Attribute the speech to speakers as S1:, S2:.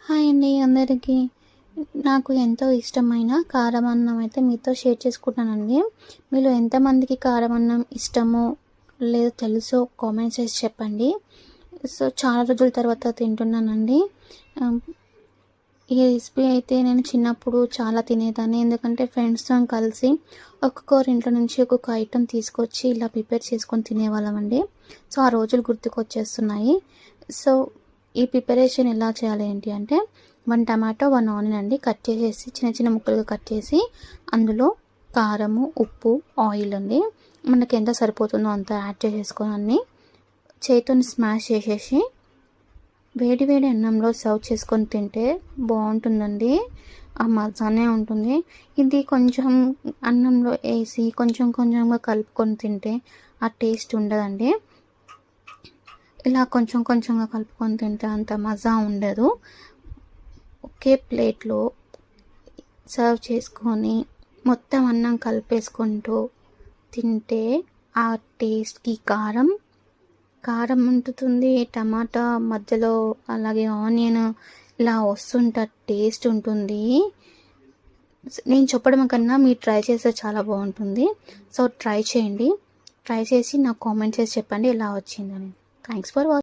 S1: Hi అండి అందరికీ. నాకు ఎంతో ఇష్టమైన కారం అన్నం అయితే మీతో షేర్ చేసుకుంటానండి. మీలో ఎంతమందికి కారం అన్నం ఇష్టమో లేదో తెలుసో కామెంట్ చేసి చెప్పండి. సో చాలా రోజుల తర్వాత తింటున్నానండి. ఈ రెసిపీ అయితే నేను చిన్నప్పుడు చాలా తినేదాన్ని. ఎందుకంటే ఫ్రెండ్స్తో కలిసి ఒక్కొక్కరి ఇంట్లో నుంచి ఒక్కొక్క ఐటెం తీసుకొచ్చి ఇలా ప్రిపేర్ చేసుకొని తినేవాళ్ళమండి. సో ఆ రోజులు గుర్తుకొచ్చేస్తున్నాయి. సో ఈ ప్రిపరేషన్ ఎలా చేయాలి ఏంటి అంటే 1 టమాటో 1 ఆనియన్ అండి కట్ చేసేసి చిన్న చిన్న ముక్కలుగా కట్ చేసి అందులో కారము, ఉప్పు, ఆయిల్ అండి మనకి ఎంత సరిపోతుందో అంత యాడ్ చేసేసుకొని అన్నీ చేతితోని స్మాష్ చేసేసి వేడి వేడి అన్నంలో సర్వ్ చేసుకొని తింటే బాగుంటుందండి. ఆ మజానే ఉంటుంది. ఇది కొంచెం అన్నంలో వేసి కొంచెం కొంచెంగా కలుపుకొని తింటే ఆ టేస్ట్ ఉండదండి. ఇలా కొంచెం కొంచెంగా కలుపుకొని తింటే అంత మజా ఉండదు. ఒకే ప్లేట్లో సర్వ్ చేసుకొని మొత్తం అన్నం కలిపేసుకుంటూ తింటే ఆ టేస్ట్కి కారం ఉంటుతుంది, టమాటా మధ్యలో అలాగే ఆనియన్ ఇలా వస్తుంటే టేస్ట్ ఉంటుంది. నేను చెప్పడం కన్నా మీరు ట్రై చేస్తే చాలా బాగుంటుంది. సో ట్రై చేయండి. ట్రై చేసి నాకు కామెంట్ చేసి చెప్పండి ఎలా వచ్చిందని. Thanks for watching.